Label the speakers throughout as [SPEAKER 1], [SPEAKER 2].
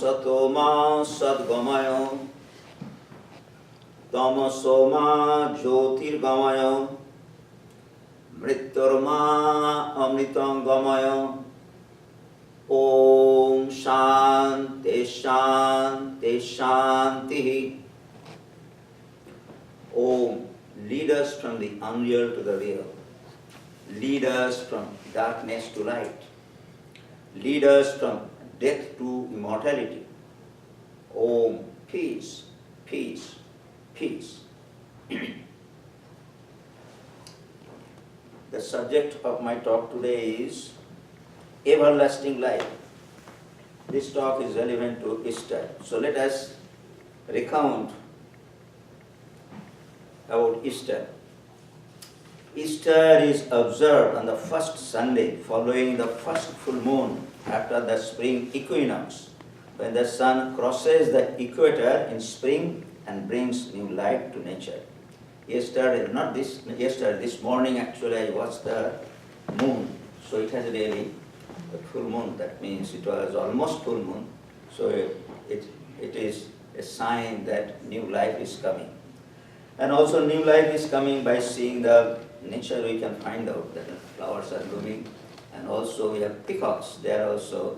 [SPEAKER 1] Satoma Sadgamaya Tamasoma Jyotirgamaya Mrityurma Amritangamaya Om Shanti Shanti Shanti. Om, lead us from the unreal to the real. Lead us from darkness to light. Lead us from death to immortality. Om, peace, peace, peace. The subject of my talk today is everlasting life. This talk is relevant to Easter. So let us recount about Easter. Easter is observed on the first Sunday following the first full moon after the spring equinox, when the sun crosses the equator in spring and brings new life to nature. This morning actually I watched the moon, so it has really a full moon. That means it was almost full moon, so it is a sign that new life is coming. And also new life is coming by seeing the nature. We can find out that the flowers are blooming, and also we have peacocks. They are also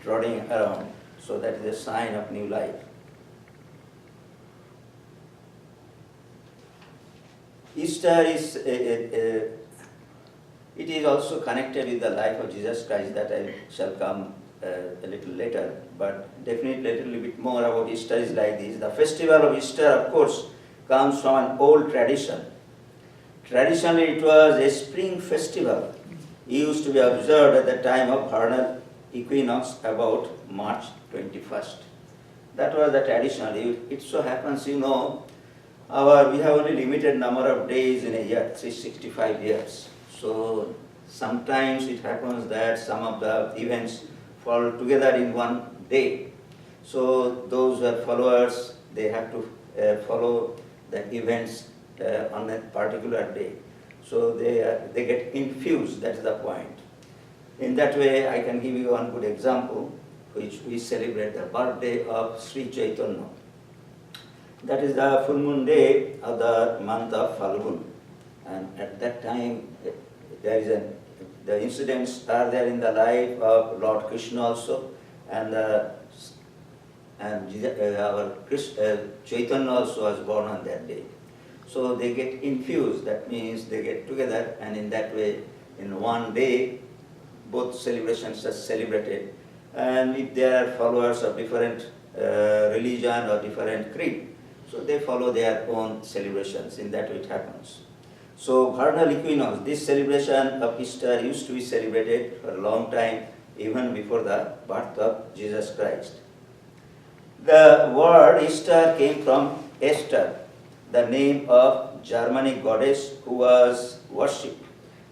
[SPEAKER 1] trotting around. So that is a sign of new life. Easter is it is also connected with the life of Jesus Christ, that I shall come a little later, but definitely a little bit more about Easter is like this. The festival of Easter, of course, comes from an old tradition. Traditionally, it was a spring festival. It used to be observed at the time of vernal equinox, about March 21st. That was the tradition. It so happens, we have only limited number of days in a year, 365 years. So sometimes it happens that some of the events fall together in one day. So those who are followers, they have to follow the events on a particular day. So they get infused, that's the point. In that way, I can give you one good example, which we celebrate the birthday of Sri Chaitanya. That is the full moon day of the month of Falgun. And at that time, the incidents are there in the life of Lord Krishna also, and our Chaitanya also was born on that day. So they get infused, that means they get together, and in that way, in one day, both celebrations are celebrated. And if they are followers of different religion or different creed, so they follow their own celebrations. In that way it happens. So vernal equinox, this celebration of Easter used to be celebrated for a long time, even before the birth of Jesus Christ. The word Easter came from Esther, the name of Germanic goddess who was worshipped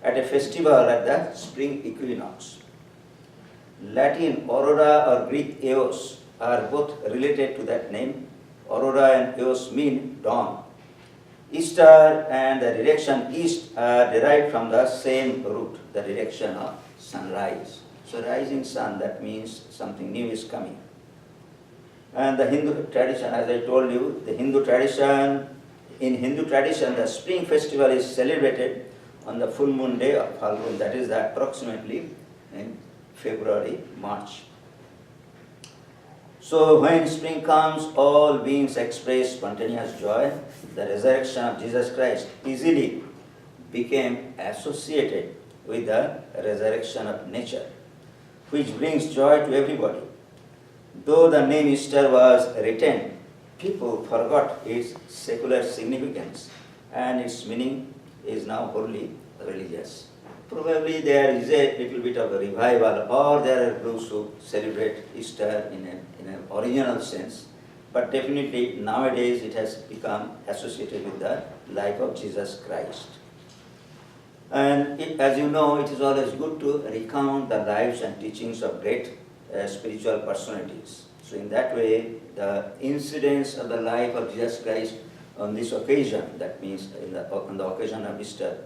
[SPEAKER 1] at a festival at the spring equinox. Latin aurora or Greek eos are both related to that name. Aurora and eos mean dawn. Easter and the direction east are derived from the same root, the direction of sunrise. So rising sun, that means something new is coming. And the Hindu tradition, as I told you, in Hindu tradition, the spring festival is celebrated on the full moon day of Falgun, that is approximately in February, March. So when spring comes, all beings express spontaneous joy. The resurrection of Jesus Christ easily became associated with the resurrection of nature, which brings joy to everybody. Though the name Easter was retained, people forgot its secular significance, and its meaning is now wholly religious. Probably there is a little bit of a revival, or there are those who celebrate Easter in an original sense, but definitely nowadays it has become associated with the life of Jesus Christ. And as you know, it is always good to recount the lives and teachings of great spiritual personalities. So in that way, the incidents of the life of Jesus Christ on this occasion, that means on the occasion of Easter,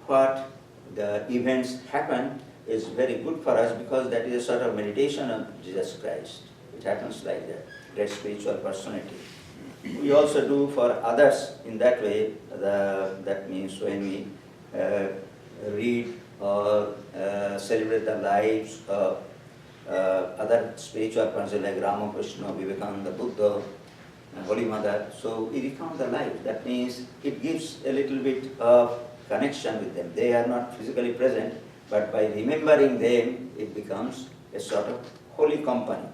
[SPEAKER 1] what the events happen is very good for us, because that is a sort of meditation on Jesus Christ. It happens like that, great spiritual personality. We also do for others in that way. That means when we read or celebrate the lives of other spiritual persons like Ramakrishna, Vivekananda, Buddha, Holy Mother, so we recount the life. That means it gives a little bit of connection with them. They are not physically present, but by remembering them, it becomes a sort of holy company.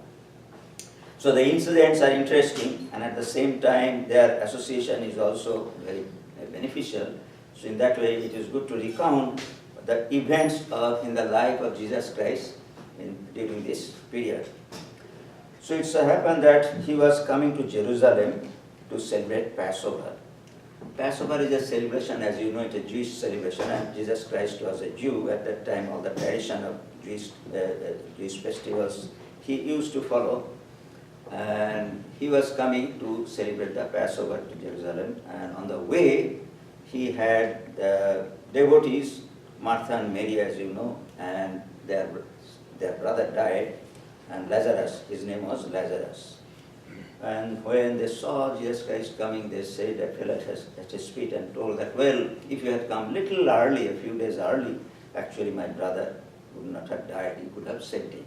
[SPEAKER 1] So the incidents are interesting, and at the same time their association is also very beneficial. So in that way it is good to recount the events in the life of Jesus Christ during this period. So it so happened that he was coming to Jerusalem to celebrate Passover. Passover is a celebration, as you know, it's a Jewish celebration, and Jesus Christ was a Jew at that time. All the tradition of Jewish festivals he used to follow. And he was coming to celebrate the Passover to Jerusalem, and on the way he had the devotees, Martha and Mary, as you know, and their brother died, and Lazarus, his name was Lazarus. And when they saw Jesus Christ coming, they said that fell at his feet and told that, well, if you had come little early, a few days early, actually my brother would not have died, he could have saved him.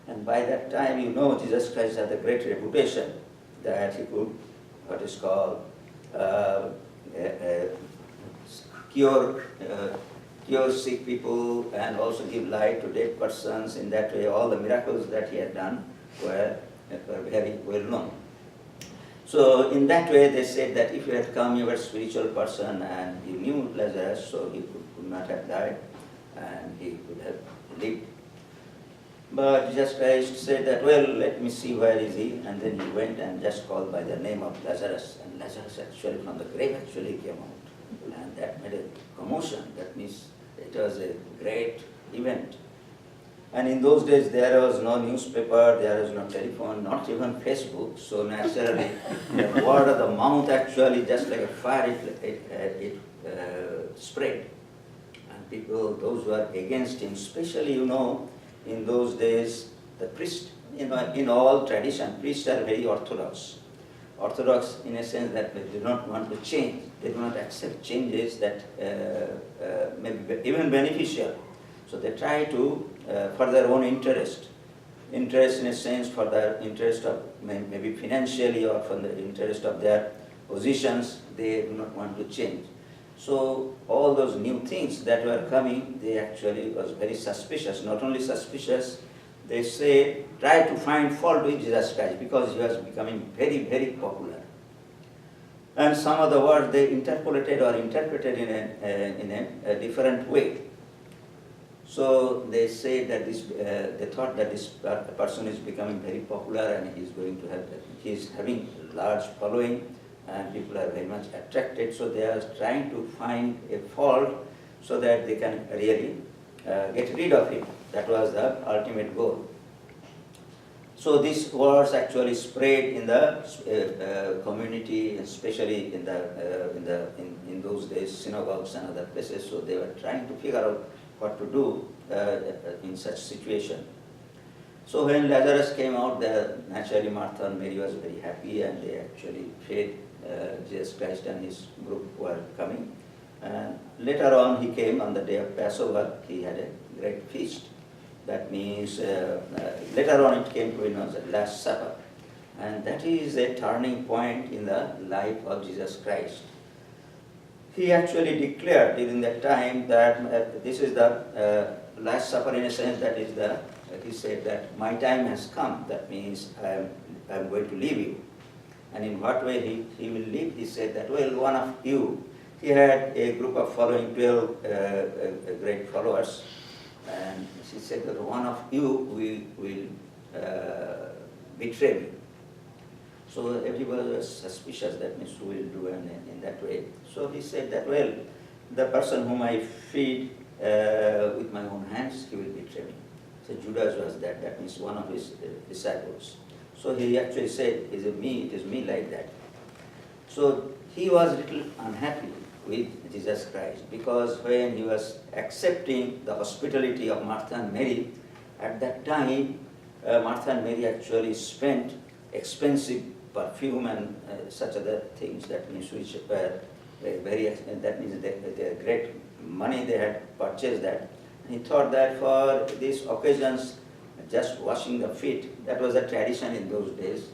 [SPEAKER 1] And by that time, you know, Jesus Christ had a great reputation that he could, what is called, cure sick people and also give light to dead persons. In that way, all the miracles that he had done were very well known. So in that way, they said that if you had come, you were a spiritual person and you knew Lazarus, so he could not have died and he could have lived. But Jesus Christ said that, well, let me see where is he, and then he went and just called by the name of Lazarus, and Lazarus actually from the grave actually came out, and that made a commotion. That means it was a great event. And in those days there was no newspaper, there was no telephone, not even Facebook, so naturally the word of the mouth actually just like a fire, it spread. And people, those who were against him, especially, you know, in those days, the priest, you know, in all tradition, priests are very orthodox. Orthodox in a sense that they do not want to change. They do not accept changes that may be even beneficial. So they try to, for their own interest in a sense, for the interest of maybe financially or for the interest of their positions, they do not want to change. So all those new things that were coming, they actually was very suspicious. Not only suspicious, they say, try to find fault with Jesus Christ because he was becoming very, very popular. And some of the words they interpreted in a different way. So they say that they thought that this person is becoming very popular and he's having a large following, and people are very much attracted, so they are trying to find a fault so that they can really get rid of him. That was the ultimate goal. So these words actually spread in the community, especially in those days, synagogues and other places. So they were trying to figure out what to do in such situation. So when Lazarus came out, naturally Martha and Mary was very happy, and they actually fed Jesus Christ and his group were coming. And later on he came on the day of Passover, he had a great feast. That means later on it came to be known as the Last Supper. And that is a turning point in the life of Jesus Christ. He actually declared during that time that this is the Last Supper, in a sense, that is he said that my time has come. That means I am going to leave you. And in what way he will leave? He said that, well, one of you, he had a group of following, 12 great followers, and he said that one of you will betray me. So everybody was suspicious, that means who will do in that way. So he said that, well, the person whom I feed with my own hands, he will betray me. So Judas was that means one of his disciples. So he actually said, it is me like that. So he was a little unhappy with Jesus Christ, because when he was accepting the hospitality of Martha and Mary, at that time Martha and Mary actually spent expensive perfume and such other things, that means which were that means the great money they had purchased that. He thought that for these occasions, just washing the feet, that was a tradition in those days.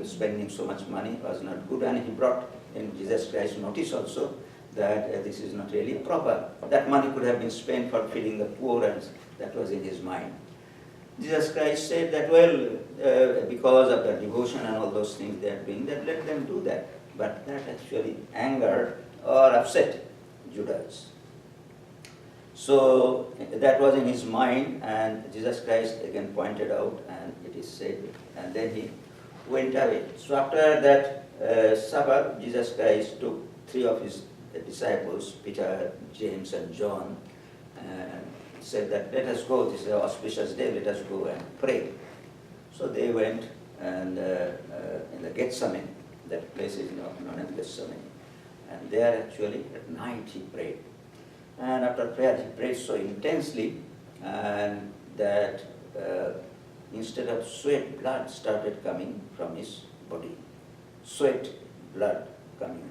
[SPEAKER 1] Spending so much money was not good, and he brought in Jesus Christ notice also that this is not really proper. That money could have been spent for feeding the poor, and that was in his mind. Jesus Christ said that, well, because of the devotion and all those things they are doing, that let them do that. But that actually angered or upset Judas. So that was in his mind, and Jesus Christ again pointed out, and it is said, and then he went away. So after that supper, Jesus Christ took 3 of his disciples, Peter, James, and John, and said that let us go, this is an auspicious day, let us go and pray. So they went, and in the Gethsemane, that place is known as Gethsemane, and there actually at night he prayed. And after prayer he prayed so intensely, and that instead of sweat, blood started coming from his body. Sweat, blood coming.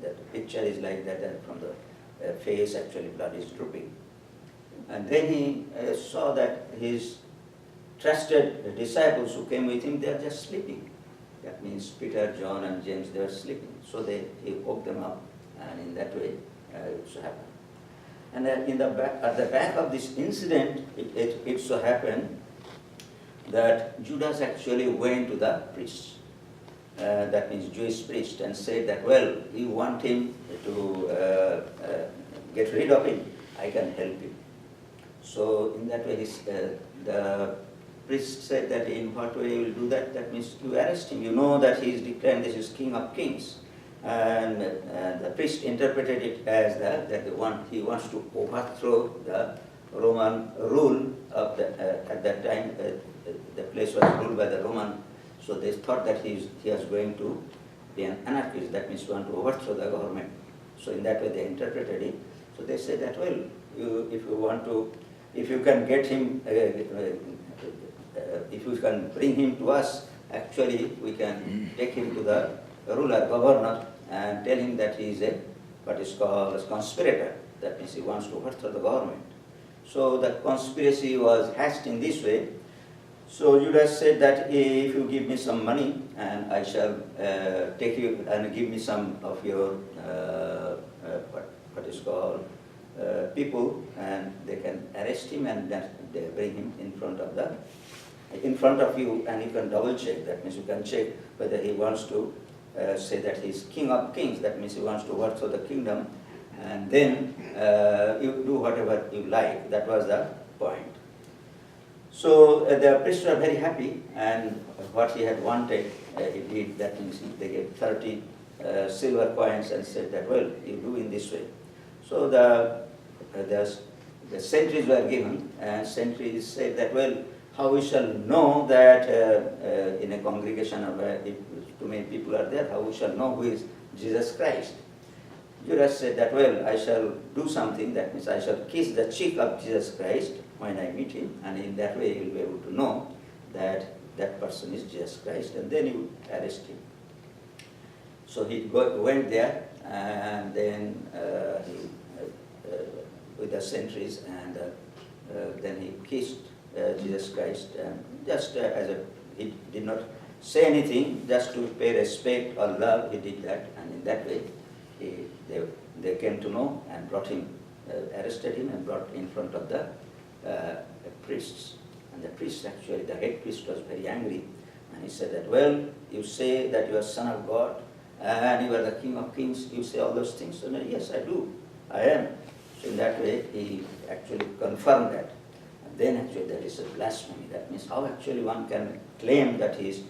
[SPEAKER 1] That picture is like that, and from the face actually blood is drooping. And then he saw that his trusted disciples who came with him, they are just sleeping. That means Peter, John, and James, they are sleeping. So he woke them up, and in that way it so happened. And at the back of this incident, it so happened that Judas actually went to the priest, that means Jewish priest, and said that, well, you want him to get rid of him, I can help him. So in that way, the priest said that in what way you will do that? That means you arrest him. You know that he is declared this is King of Kings. And the priest interpreted it as that he wants to overthrow the Roman rule of at that time. The place was ruled by the Roman, so they thought that he was going to be an anarchist. That means he want to overthrow the government. So in that way they interpreted it. So they said that, well, if you can get him, if you can bring him to us, actually we can take him to the ruler, governor, and tell him that he is what is called a conspirator. That means he wants to overthrow the government. So the conspiracy was hatched in this way. So Judas said that if you give me some money, and I shall take you and give me some of your what is called people, and they can arrest him, and then they bring him in front of you, and you can double check. That means you can check whether he wants to say that he is King of Kings. That means he wants to overthrow the kingdom, and then you do whatever you like. That was the point. So the priests were very happy, and what he had wanted, he did. That means they gave 30 silver coins and said that, well, you do in this way. So the sentries were given, and sentries said that, well, how we shall know that in a congregation of if too many people are there, how we shall know who is Jesus Christ? Judas said that, well, I shall do something, that means I shall kiss the cheek of Jesus Christ when I meet him, and in that way you will be able to know that that person is Jesus Christ, and then you arrest him. So he went there, and then with the sentries, and then he kissed Jesus Christ, and just he did not say anything, just to pay respect or love, he did that, and in that way they came to know and brought him, arrested him and brought in front of the priests. And the priest, actually, the head priest was very angry, and he said that, well, you say that you are Son of God, and you are the King of Kings, you say all those things. So, no, yes, I do, I am. So in that way, he actually confirmed that. And then actually there is a blasphemy. That means how actually one can claim that he is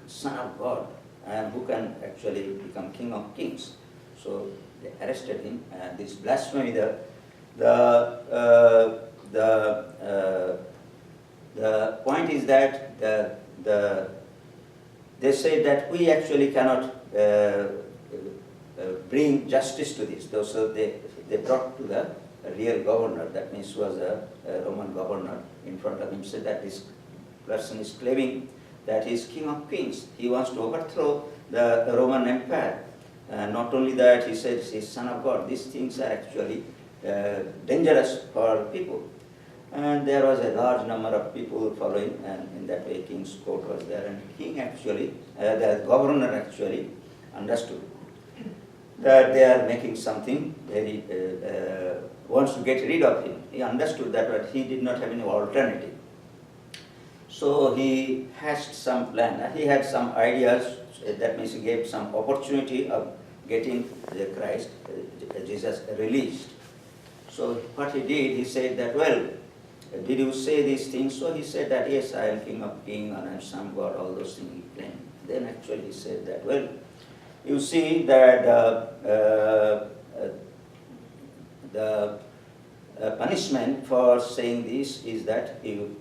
[SPEAKER 1] Son of God, and who can actually become King of Kings. So they arrested him, and this blasphemy, the point is that they say that we actually cannot bring justice to this. So they brought to the real governor, that means was a Roman governor, in front of him, said that this person is claiming that he is king of kings. He wants to overthrow the Roman Empire. Not only that, he says he is son of God. These things are actually dangerous for people. And there was a large number of people following, and in that way king's court was there. And king actually, the governor actually understood that they are making something very, wants to get rid of him. He understood that, but he did not have any alternative. So he hatched some plan. He had some ideas, that means he gave some opportunity of getting the Christ, Jesus released. So what he did, he said that, well, did you say these things? So he said that, yes, I am king of kings and I am son of God, all those things he claimed. Then actually he said that, well, you see that the punishment for saying this is that you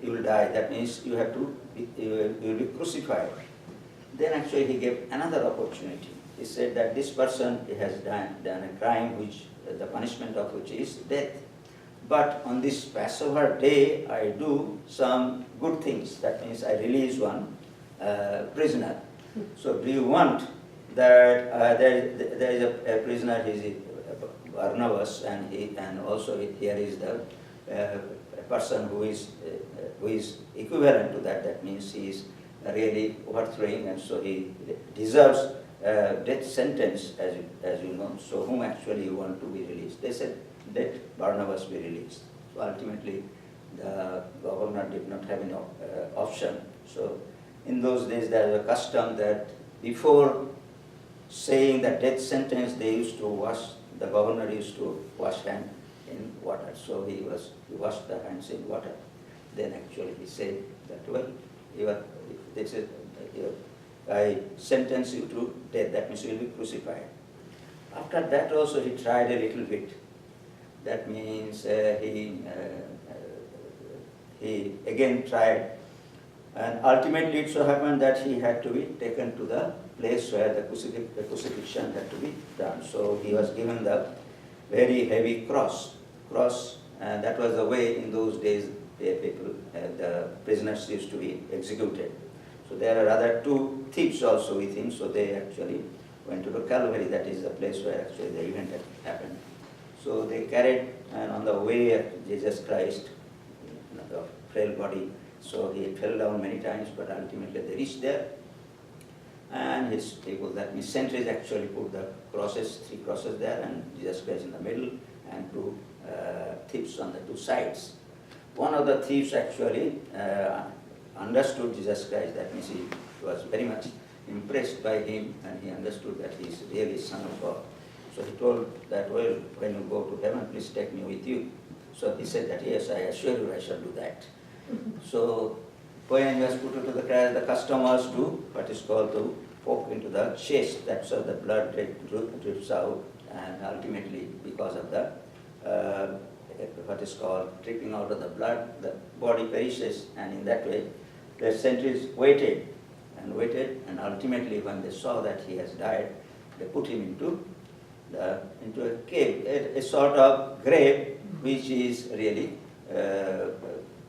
[SPEAKER 1] will die. That means you have to, you will be crucified. Then actually he gave another opportunity. He said that this person has done a crime which the punishment of which is death. But on this Passover day, I do some good things. That means I release one prisoner. So do you want that there is a prisoner, he is Barnabas, and also here is the person who is equivalent to that. That means he is really overthrowing, and so he deserves death sentence, as you know. So whom actually you want to be released? They said, let Barnabas be released. So ultimately, the governor did not have any option. So in those days, there was a custom that before saying the death sentence, they used to wash, the governor used to wash hand in water. So he washed the hands in water. Then actually he said that, well, I sentence you to death, that means you will be crucified. After that also he tried a little bit. That means he again tried, and ultimately it so happened that he had to be taken to the place where the crucifixion had to be done. So he was given the very heavy cross, and that was the way in those days the prisoners used to be executed. So there are other two thieves also with him, so they actually went to the Calvary, that is the place where actually the event had happened. So they carried, and on the way Jesus Christ, the frail body, so he fell down many times, but ultimately they reached there. And his people, that means sentries actually put the crosses, 3 crosses there, and Jesus Christ in the middle, and 2 thieves on the 2 sides. One of the thieves actually understood Jesus Christ, that means he was very much impressed by him, and he understood that he is really Son of God. So he told that, well, when you go to heaven, please take me with you. So he said that, yes, I assure you I shall do that. So when he was put into the cross, the custom was to, what is called, to poke into the chest. That's how the blood drips out, and ultimately because of the, what is called, dripping out of the blood, the body perishes, and in that way the sentries waited, and ultimately when they saw that he has died, they put him into a cave, a sort of grave which is really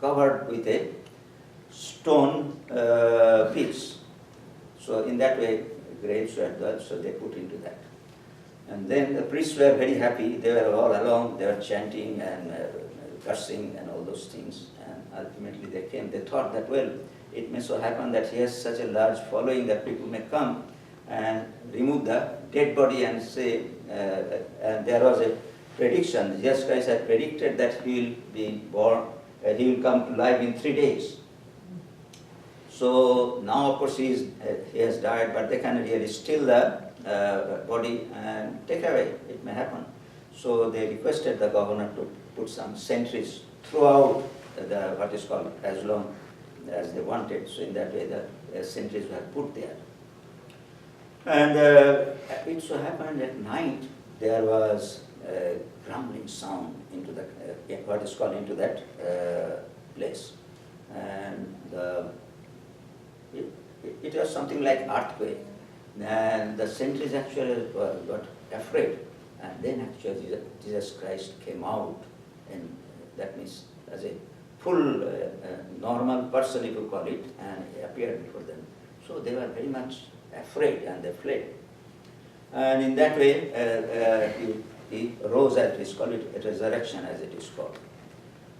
[SPEAKER 1] covered with a stone pits. So in that way, graves were dug, so they put into that. And then the priests were very happy. They were all along, they were chanting and cursing and all those things. And ultimately they came, they thought that, well, it may so happen that he has such a large following that people may come and remove the dead body and say, and there was a prediction, Jesus Christ had predicted that he will be born, he will come to life in 3 days. So now of course he has died, but they can really steal the body and take away, it may happen. So they requested the governor to put some sentries throughout the, what is called, as long as they wanted. So in that way the sentries were put there. And it so happened at night there was a grumbling sound into the, what is called, into that place. And it was something like earthquake. And the sentries actually got afraid. And then actually Jesus Christ came out, and that means as a full normal person, if you call it, and he appeared before them. So they were very much afraid and they fled. And in that way, he rose, as it is called, a resurrection as it is called.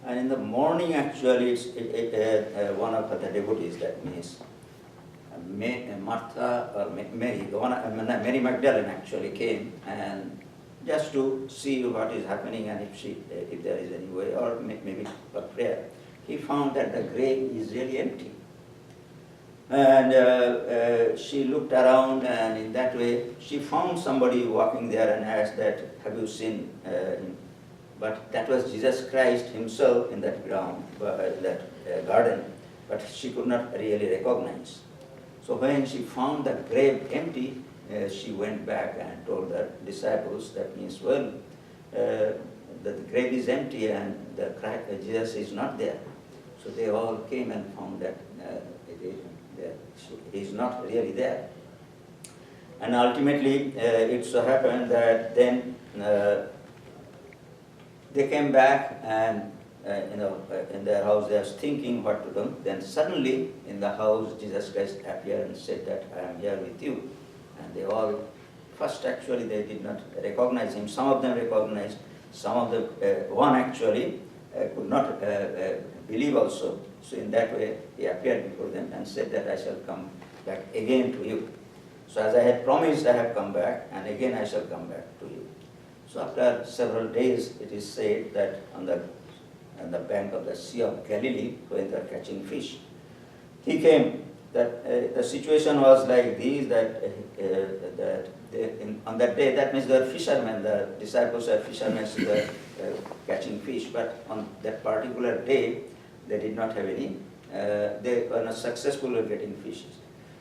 [SPEAKER 1] And in the morning, actually, one of the devotees, that means Martha or Mary, Mary Magdalene actually came and just to see what is happening and if there is any way, or maybe for prayer. He found that the grave is really empty. And she looked around, and in that way she found somebody walking there and asked that, have you seen him? But that was Jesus Christ himself in that ground, that garden, but she could not really recognize. So when she found the grave empty, she went back and told the disciples, that means, well, the grave is empty and Jesus is not there. So they all came and found that he is not really there. And ultimately, it so happened that then they came back and in their house they were thinking what to do. Then suddenly in the house Jesus Christ appeared and said that I am here with you. And they all, first actually they did not recognize him. Some of them recognized, some of them, one actually could not believe also. So in that way he appeared before them and said that I shall come back again to you. So as I had promised, I have come back, and again I shall come back to you. So after several days, it is said that on the bank of the Sea of Galilee, when they were catching fish, he came. That the situation was like this, on that day, that means they were fishermen, the disciples were fishermen, so they were catching fish, but on that particular day, they did not have any, they were not successful in getting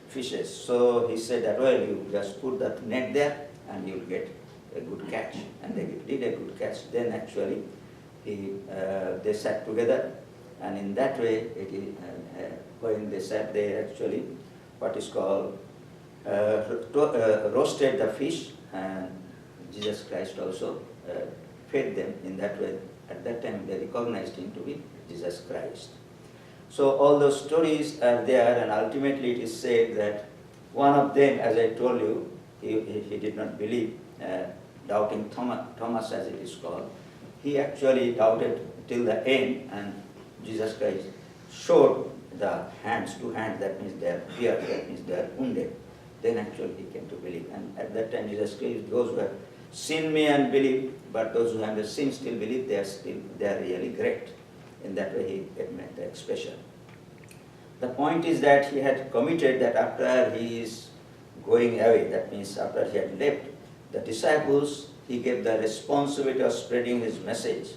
[SPEAKER 1] fishes. So he said that, well, you just put that net there and you'll get a good catch. And they did a good catch. Then actually, they sat together, and in that way, when they sat, they actually, what is called, roasted the fish, and Jesus Christ also fed them in that way. At that time, they recognized him to be Jesus Christ. So all those stories are there, and ultimately it is said that one of them, as I told you, he did not believe, doubting Thomas as it is called. He actually doubted till the end, and Jesus Christ showed the hands, two hands, that means they are pierced, that means they are wounded. Then actually he came to believe. And at that time Jesus Christ, those who have seen me and believe, but those who have seen still believe, they are really great. In that way he made the expression. The point is that he had committed that after he is going away, that means after he had left the disciples, he gave the responsibility of spreading his message,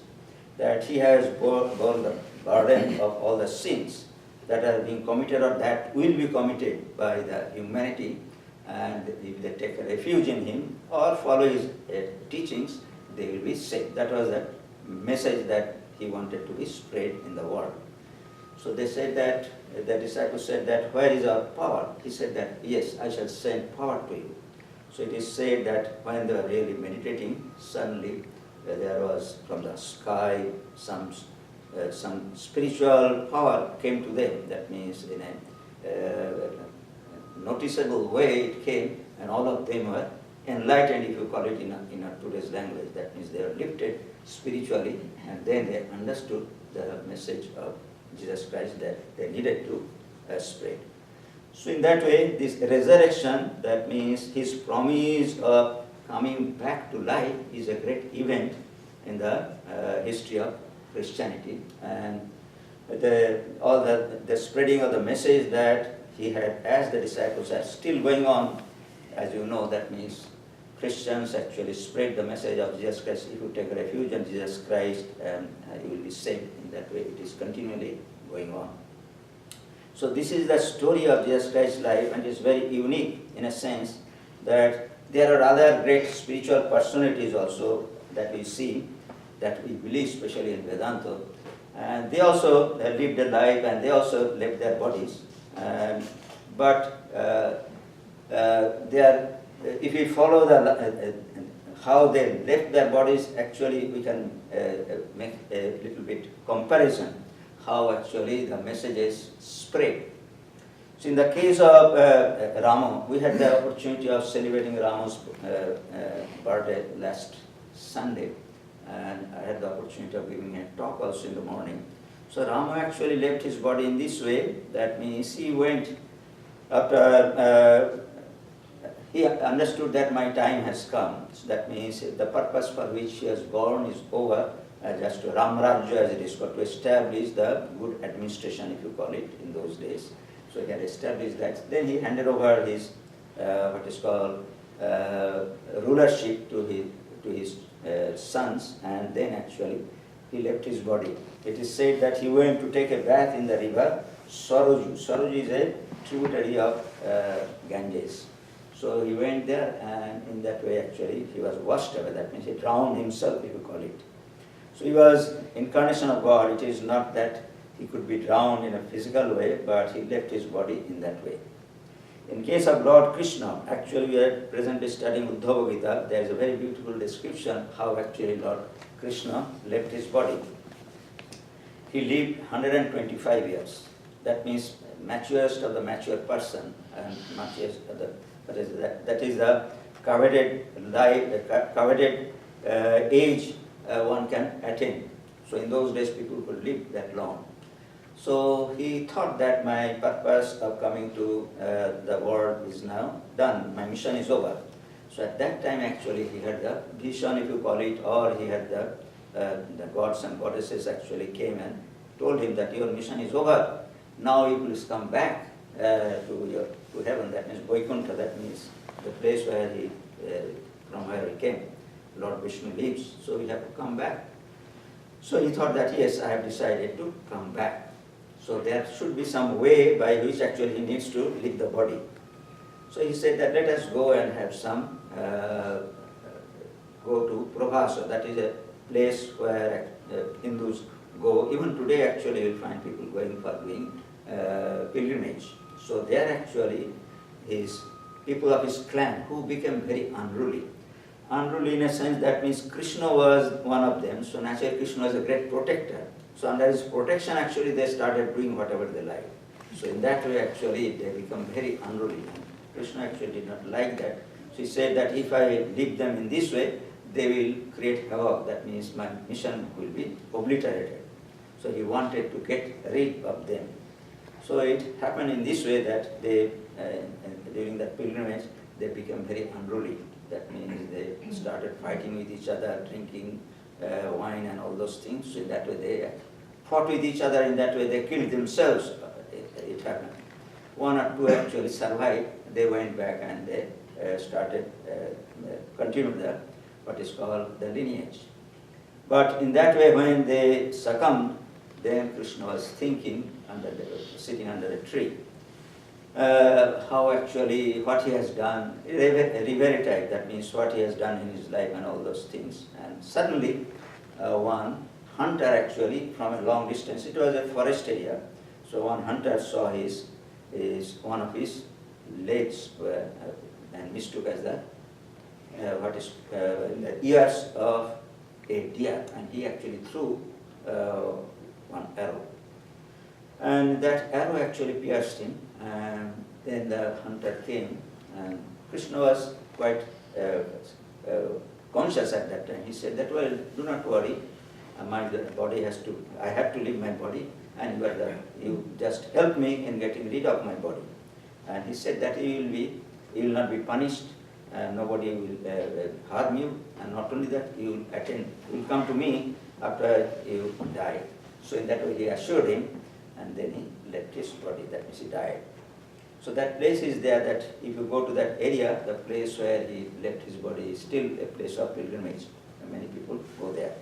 [SPEAKER 1] that he has borne the burden of all the sins that are being committed or that will be committed by the humanity, and if they take a refuge in him or follow his teachings, they will be saved. That was the message that he wanted to be spread in the world. So they said that, the disciples said that, where is our power? He said that, yes, I shall send power to you. So it is said that when they were really meditating, suddenly there was from the sky some spiritual power came to them. That means in a noticeable way it came, and all of them were enlightened, if you call it in a today's language. That means they were lifted spiritually, and then they understood the message of Jesus Christ that they needed to spread. So in that way, this resurrection, that means his promise of coming back to life, is a great event in the history of Christianity. And the spreading of the message that he had, as the disciples, are still going on. As you know, that means Christians actually spread the message of Jesus Christ. If you take refuge in Jesus Christ, you will be saved. In that way, it is continually going on. So this is the story of Jesus Christ's life, and it is very unique in a sense that there are other great spiritual personalities also that we see, that we believe, especially in Vedanta, and they also lived their life and they also left their bodies. But they are, if we follow how they left their bodies, actually we can make a little bit comparison how actually the messages spread. So in the case of Ramo, we had the opportunity of celebrating Ramo's birthday last Sunday, and I had the opportunity of giving a talk also in the morning. So Rama actually left his body in this way. That means he went after he understood that my time has come. So that means the purpose for which he was born is over. Just to Ramrajya, as it is called, to establish the good administration, if you call it, in those days. So he had established that. Then he handed over his what is called rulership to his sons, and then actually he left his body. It is said that he went to take a bath in the river Saraju. Saraju is a tributary of Ganges. So he went there, and in that way actually he was washed away. That means he drowned himself, if you call it. So he was incarnation of God. It is not that he could be drowned in a physical way, but he left his body in that way. In case of Lord Krishna, actually we are presently studying Uddhava Gita. There is a very beautiful description how actually Lord Krishna left his body. He lived 125 years. That means maturest of the mature person, and maturest of the, that is the coveted life, coveted age one can attain. So in those days people could live that long. So he thought that my purpose of coming to the world is now done, my mission is over. So at that time actually he had the vision, if you call it, or he had the gods and goddesses actually came and told him that your mission is over. Now you please come back to heaven, that means Vaikuntha, that means the place where he, from where he came. Lord Vishnu lives, so we have to come back. So he thought that yes, I have decided to come back. So there should be some way by which actually he needs to leave the body. So he said that let us go and have some, go to Prabhasa, that is a place where Hindus go. Even today actually you will find people going for doing pilgrimage. So there actually his people of his clan who became very unruly. Unruly in a sense, that means Krishna was one of them, so naturally Krishna was a great protector. So under his protection actually they started doing whatever they liked. So in that way actually they become very unruly. Krishna actually did not like that. So he said that if I leave them in this way, they will create havoc. That means my mission will be obliterated. So he wanted to get rid of them. So it happened in this way that they, during that pilgrimage, they became very unruly. That means they started fighting with each other, drinking wine and all those things. So in that way they fought with each other. In that way they killed themselves. It happened. One or two actually survived. They went back and they started, continued the, what is called the lineage. But in that way when they succumbed, then Krishna was thinking, sitting under a tree. How actually, what he has done, reverity, that means what he has done in his life and all those things. And suddenly, one hunter actually, from a long distance, it was a forest area, so one hunter saw one of his legs and mistook as the, the ears of a deer, and he actually threw one arrow. And that arrow actually pierced him, and then the hunter came, and Krishna was quite conscious at that time. He said that, well, do not worry, my body has to, I have to leave my body, and you just help me in getting rid of my body. And he said that you will not be punished, and nobody will harm you, and not only that, you will come to me after you die. So in that way he assured him, and then he left his body, that means he died. So that place is there, that if you go to that area, the place where he left his body is still a place of pilgrimage, and many people go there.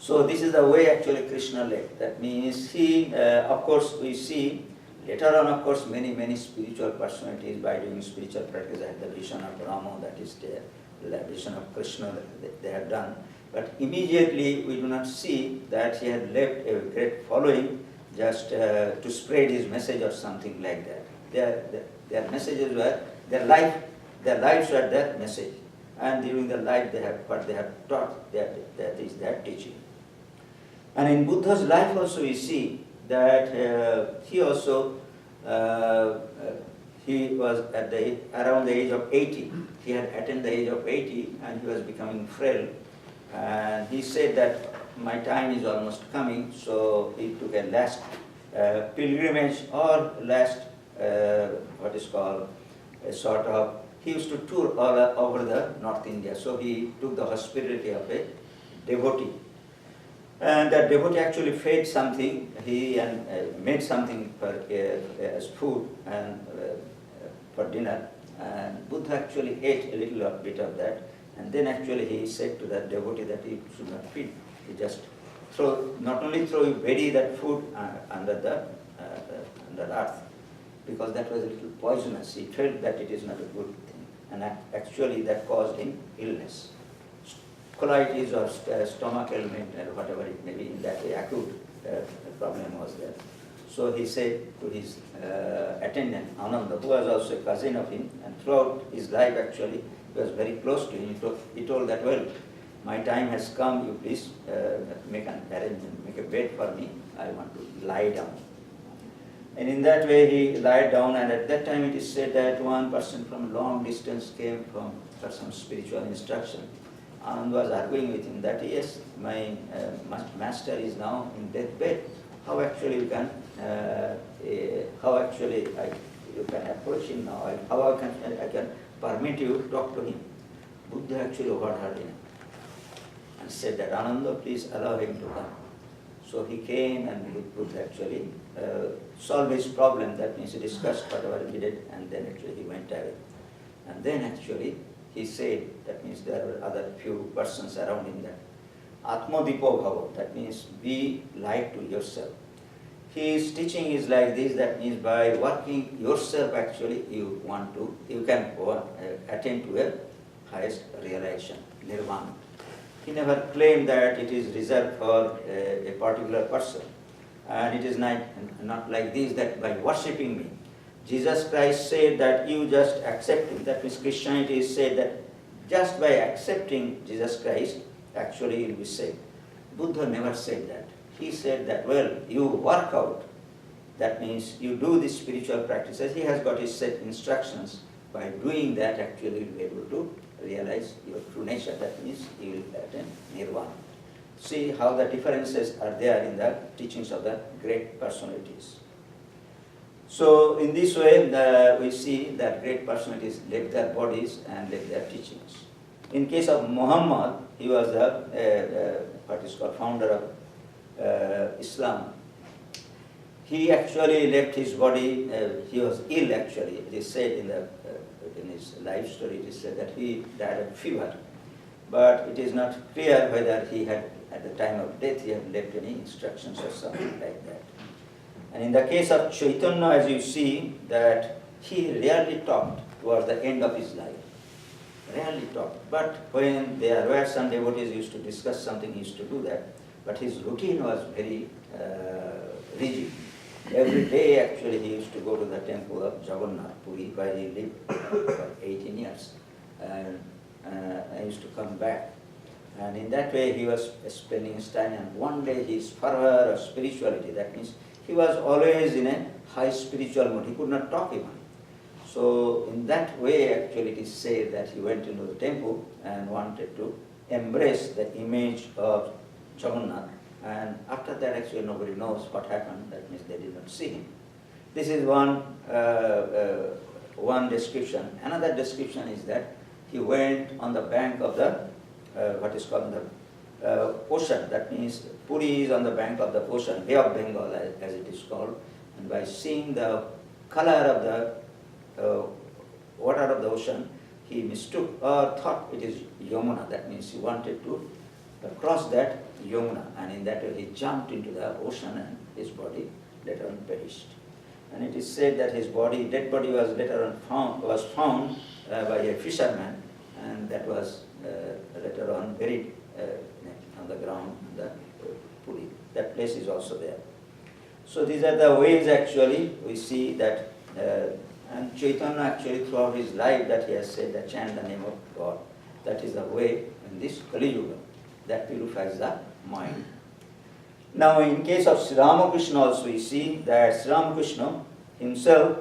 [SPEAKER 1] So this is the way actually Krishna left. That means he, of course we see, later on of course many spiritual personalities by doing spiritual practice had the vision of Rama, that is the vision of Krishna that they have done. But immediately we do not see that he had left a great following just to spread his message or something like that. Their messages were, their lives were their message. And during their life they have, what they have taught, that is their teaching. And in Buddha's life also we see that he also, he was at around the age of 80. He had attained the age of 80 and he was becoming frail. And he said that my time is almost coming, so he took a last pilgrimage or last, what is called, a sort of, he used to tour all over the North India. So he took the hospitality of a devotee. And that devotee actually fed something, he made something for, as food and for dinner. And Buddha actually ate a little bit of that. And then actually he said to that devotee that he should not feed. He just not only bury that food under the earth, because that was a little poisonous. He felt that it is not a good thing. And actually that caused him illness. Colitis or stomach ailment or whatever it may be, in that way acute problem was there. So he said to his attendant, Ananda, who was also a cousin of him, and throughout his life actually, he was very close to him. He told that, well, my time has come, you please make an arrangement, make a bed for me, I want to lie down. And in that way he lied down, and at that time it is said that one person from long distance came for some spiritual instruction. Anand was arguing with him that, yes, my master is now in deathbed. How actually you can, you can approach him now? How I can permit you to talk to him? Buddha actually overheard him and said that, Ananda, please allow him to come. So he came and Buddha actually solved his problem. That means he discussed whatever he did, and then actually he went away. And then actually he said, that means there were other few persons around him, that Atmadipo Bhava, that means be light to yourself. His teaching is like this, that means by working yourself actually you can attain to a highest realization, nirvana. He never claimed that it is reserved for a particular person. And it is not like this, that by worshipping me, Jesus Christ said that you just accept him. That means Christianity is said that just by accepting Jesus Christ, actually you will be saved. Buddha never said that. He said that, well, you work out. That means you do these spiritual practices. He has got his set instructions. By doing that, actually you will be able to realize your true nature. That means you will attain nirvana. See how the differences are there in the teachings of the great personalities. So in this way, we see that great personalities left their bodies and left their teachings. In case of Muhammad, he was the what is called founder of Islam. He actually left his body. He was ill actually. It is said in his life story. It is said that he died of fever, but it is not clear whether he had, at the time of death, he had left any instructions or something like that. And in the case of Chaitanya, as you see, that he rarely talked towards the end of his life. Rarely talked. But when there were some devotees used to discuss something, he used to do that. But his routine was very rigid. Every day, actually, he used to go to the temple of Jagannath Puri, where he lived for 18 years. And I used to come back. And in that way, he was spending his time. And one day, his fervor of spirituality, that means he was always in a high spiritual mood. He could not talk even. So in that way, actually, it is said that he went into the temple and wanted to embrace the image of Jagannath. And after that, actually, nobody knows what happened. That means they did not see him. This is one description. Another description is that he went on the bank of the, what is called the ocean. That means Puri is on the bank of the ocean, Bay of Bengal as it is called. And by seeing the color of the water of the ocean, he mistook or thought it is Yamuna. That means he wanted to cross that Yamuna. And in that way he jumped into the ocean and his body later on perished. And it is said that his dead body was later on found by a fisherman, and that was later on buried on the ground in the Puri. That place is also there. So these are the ways actually we see that, and Chaitanya actually throughout his life that he has said that chant the name of God. That is the way in this Kali Yuga that purifies the mind. Now, in case of Sri Ramakrishna also, we see that Sri Ramakrishna himself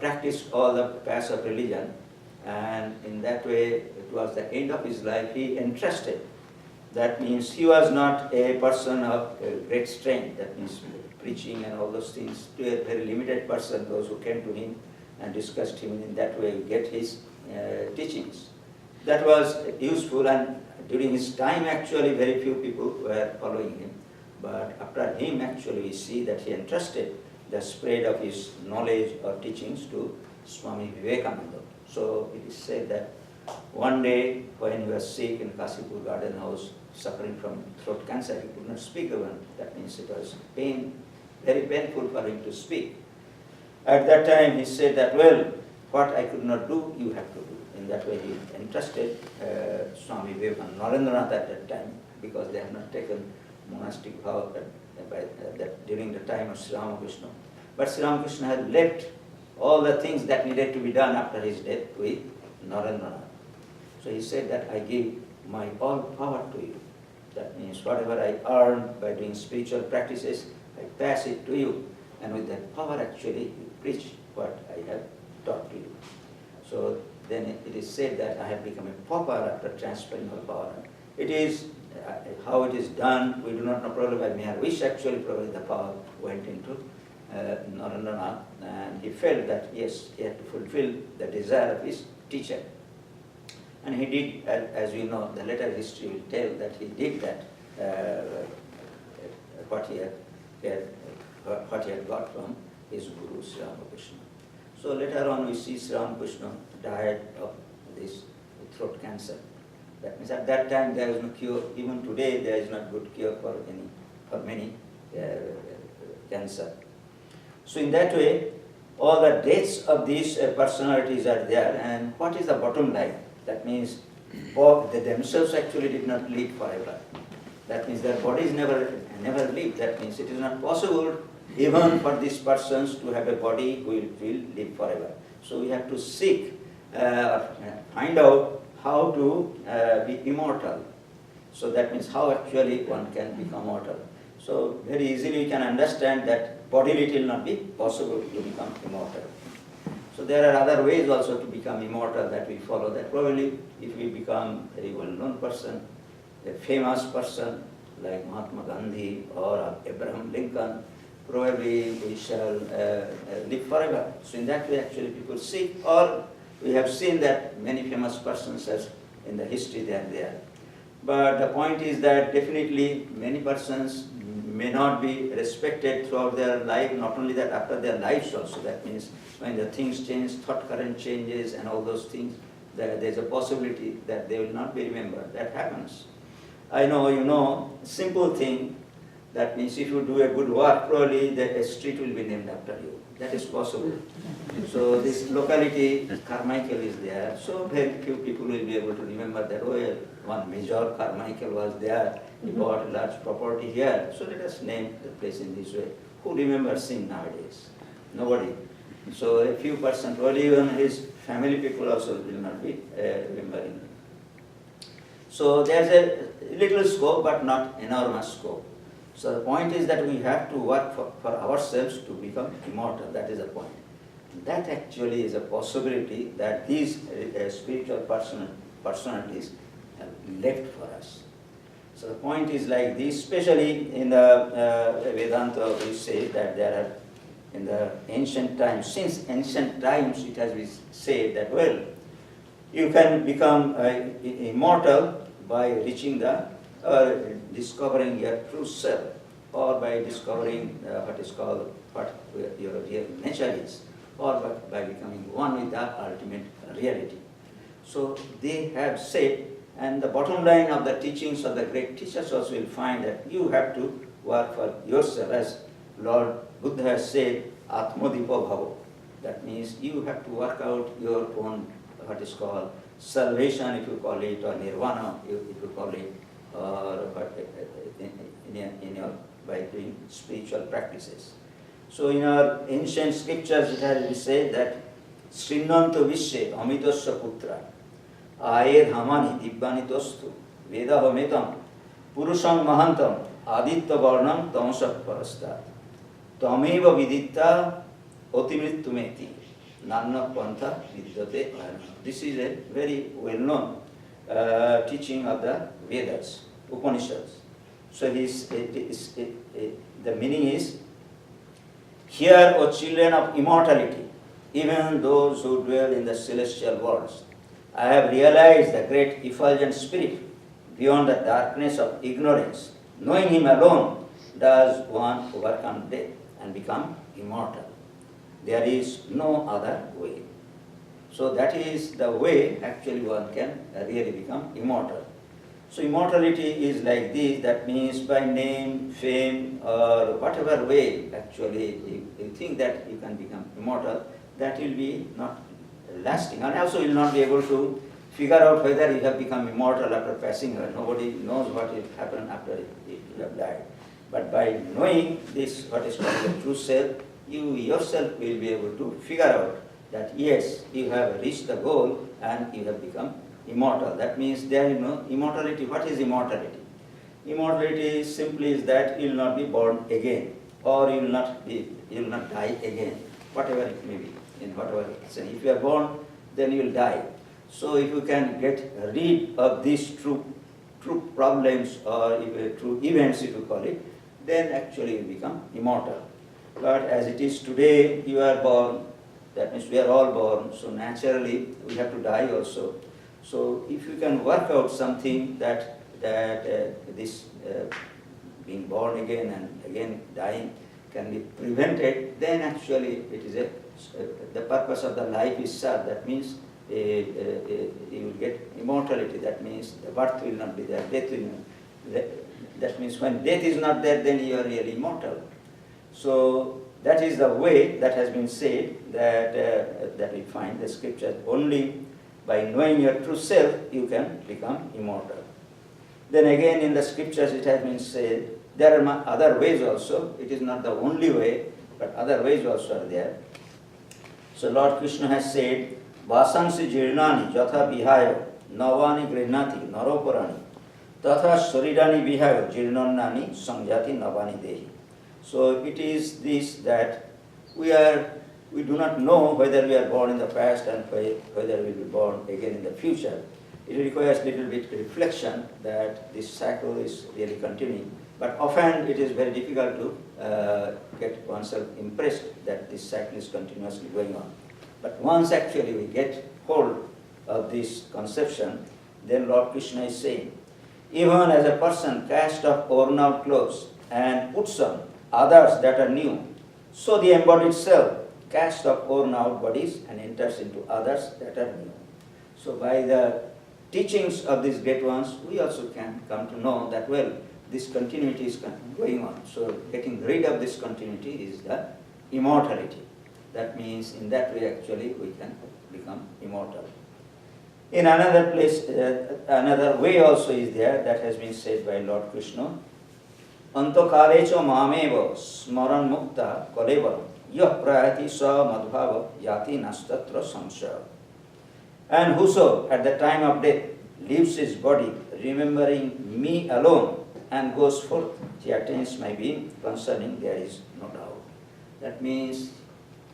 [SPEAKER 1] practiced all the paths of religion, and in that way, towards the end of his life, he entrusted. That means he was not a person of great strength, that means preaching and all those things, to a very limited person, those who came to him and discussed him in that way, get his teachings. That was useful, and during his time actually very few people were following him. But after him actually we see that he entrusted the spread of his knowledge or teachings to Swami Vivekananda. So it is said that one day when he was sick in Kasipur Garden House, suffering from throat cancer, he could not speak even. That means it was very painful for him to speak. At that time he said that, well, what I could not do, you have to do. In that way he entrusted Swami Vivekananda, Narendranath at that time, because they have not taken monastic vow during the time of Sri Ramakrishna. But Sri Ramakrishna had left all the things that needed to be done after his death with Narendranath. So he said that I give my all power to you. That means whatever I earn by doing spiritual practices, I pass it to you. And with that power actually you preach what I have taught to you. So then it is said that I have become a pauper after transferring all power. It is how it is done, we do not know, probably by mere wish actually, probably the power went into Narendranath, and he felt that yes, he had to fulfill the desire of his teacher. And he did, as we know, the later history will tell that he did that, what he had got from his Guru Sri Ramakrishna. So later on we see Sri Ramakrishna died of this throat cancer. That means at that time there is no cure. Even today there is not good cure for many cancer. So in that way, all the deaths of these personalities are there. And what is the bottom line? That means they themselves actually did not live forever. That means their bodies never lived. That means it is not possible even for these persons to have a body who will live forever. So we have to seek, find out how to be immortal. So that means how actually one can become mortal. So very easily we can understand that bodily it will not be possible to become immortal. So there are other ways also to become immortal that we follow. That probably if we become a well-known person, a famous person like Mahatma Gandhi or Abraham Lincoln, probably we shall live forever. So in that way actually people seek, or we have seen that many famous persons as in the history they are there. But the point is that definitely many persons may not be respected throughout their life, not only that after their lives also. That means when the things change, thought current changes and all those things, there is a possibility that they will not be remembered. That happens. I know, you know, simple thing, that means if you do a good work, probably a street will be named after you. That is possible. So this locality, Carmichael is there, so very few people will be able to remember that, oh, yeah, one Major Carmichael was there, he bought a large property here, so let us name the place in this way. Who remembers him nowadays? Nobody. So a few percent, or even his family people also will not be remembering. So there's a little scope, but not enormous scope. So the point is that we have to work for ourselves to become immortal. That is the point. That actually is a possibility that these spiritual personalities have left for us. So the point is like this, especially in the Vedanta we say that there are, in the ancient times, since ancient times it has been said that, well, you can become immortal by reaching the, discovering your true self, or by discovering what is called, what your real nature is, or by becoming one with the ultimate reality. So they have said, and the bottom line of the teachings of the great teachers also will find that you have to work for yourself, as Lord Buddha has said, Atmodipo Bhavo. That means you have to work out your own, what is called, salvation if you call it, or nirvana if you call it, or by doing spiritual practices. So in our ancient scriptures it has been said that Srinnanto Vishye Amitasya Putra Aed Hamani Dibbani Tostu Vedahometam Purusham Mahantam Aditya Varnam Tamasah Parastat. Tameva Viditta Otimritumeti. Nanna Pantha Vidyate Ayana. This is a very well-known teaching of the Vedas, Upanishads. So the meaning is, hear, O children of immortality, even those who dwell in the celestial worlds. I have realized the great effulgent spirit beyond the darkness of ignorance. Knowing him alone does one overcome death and become immortal. There is no other way. So that is the way actually one can really become immortal. So immortality is like this, that means by name, fame, or whatever way actually you think that you can become immortal, that will be not lasting. And also you will not be able to figure out whether you have become immortal after passing away. Nobody knows what will happen after you have died. But by knowing this, what is called the true self, you yourself will be able to figure out that yes, you have reached the goal and you have become immortal. That means there is no immortality. What is immortality? Immortality simply is that you will not be born again, or you will not die again, whatever it may be, in whatever sense. If you are born, then you will die. So if you can get rid of these true problems or true events, if you call it, then actually you become immortal. But as it is today, you are born, that means we are all born, so naturally we have to die also. So if you can work out something that this being born again and again dying can be prevented, then actually it is the purpose of the life is served. That means you will get immortality. That means the birth will not be there, death will not. That means when death is not there, then you are really immortal. So that is the way that has been said, that we find the scriptures. Only by knowing your true self, you can become immortal. Then again in the scriptures it has been said, there are other ways also. It is not the only way, but other ways also are there. So Lord Krishna has said, Vasansi jirnani jatha vihayo navani grihnati naroparani tatha sharirani vihayo jirnannani sanjati navani dehi. So it is this, that we do not know whether we are born in the past and whether we will be born again in the future. It requires a little bit reflection that this cycle is really continuing. But often it is very difficult to get oneself impressed that this cycle is continuously going on. But once actually we get hold of this conception, then Lord Krishna is saying, even as a person casts off worn-out clothes and puts on others that are new, so the embodied self casts off worn-out bodies and enters into others that are new. So by the teachings of these great ones, we also can come to know that, well, this continuity is going on. So getting rid of this continuity is the immortality. That means in that way actually we can become immortal. In another place, another way also is there that has been said by Lord Krishna. Antokalecho mameva smaran mukta kalevaram yah prayati sa madhava yati nastatra samsara. And whoso at the time of death leaves his body remembering me alone and goes forth, he attains my being. Concerning there is no doubt. That means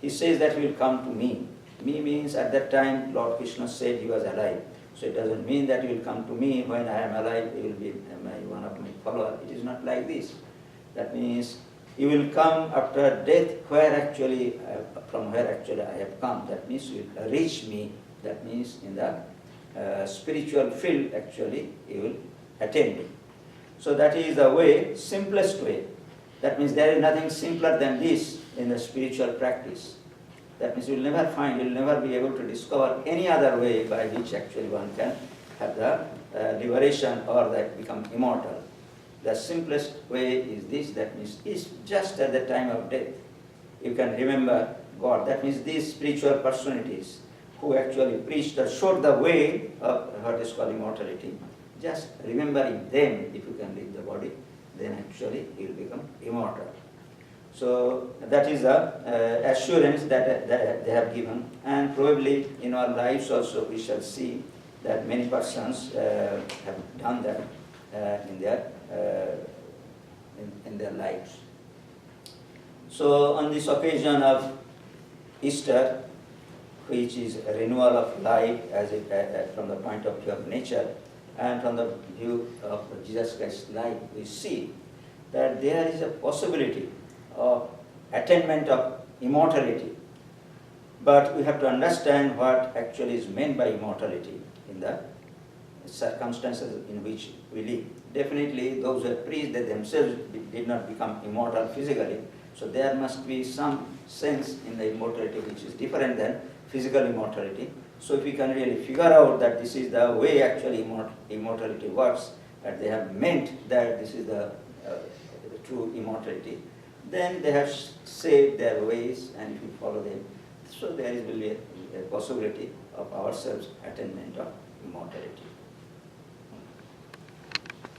[SPEAKER 1] he says that he will come to me. Me means at that time Lord Krishna said he was alive. So it doesn't mean that he will come to me when I am alive, he will be one of my followers. It is not like this. That means he will come after death from where actually I have come. That means he will reach me. That means in the spiritual field actually he will attain me. So that is the way, simplest way. That means there is nothing simpler than this in the spiritual practice. That means you will never find, you will never be able to discover any other way by which actually one can have the liberation or that become immortal. The simplest way is this, that means is just at the time of death. You can remember God. That means these spiritual personalities who actually preached or showed the way of what is called immortality. Just remembering them, if you can leave the body, then actually you will become immortal. So that is the assurance that they have given, and probably in our lives also we shall see that many persons have done that in their in their lives. So on this occasion of Easter, which is a renewal of life from the point of view of nature and from the view of Jesus Christ's life, we see that there is a possibility of attainment of immortality. But we have to understand what actually is meant by immortality in the circumstances in which we live. Definitely those who have preached that themselves did not become immortal physically, so there must be some sense in the immortality which is different than physical immortality. So if we can really figure out that this is the way actually immortality works, that they have meant that this is the true immortality, then they have saved their ways, and if we follow them, so there is really a possibility of ourselves attainment of immortality.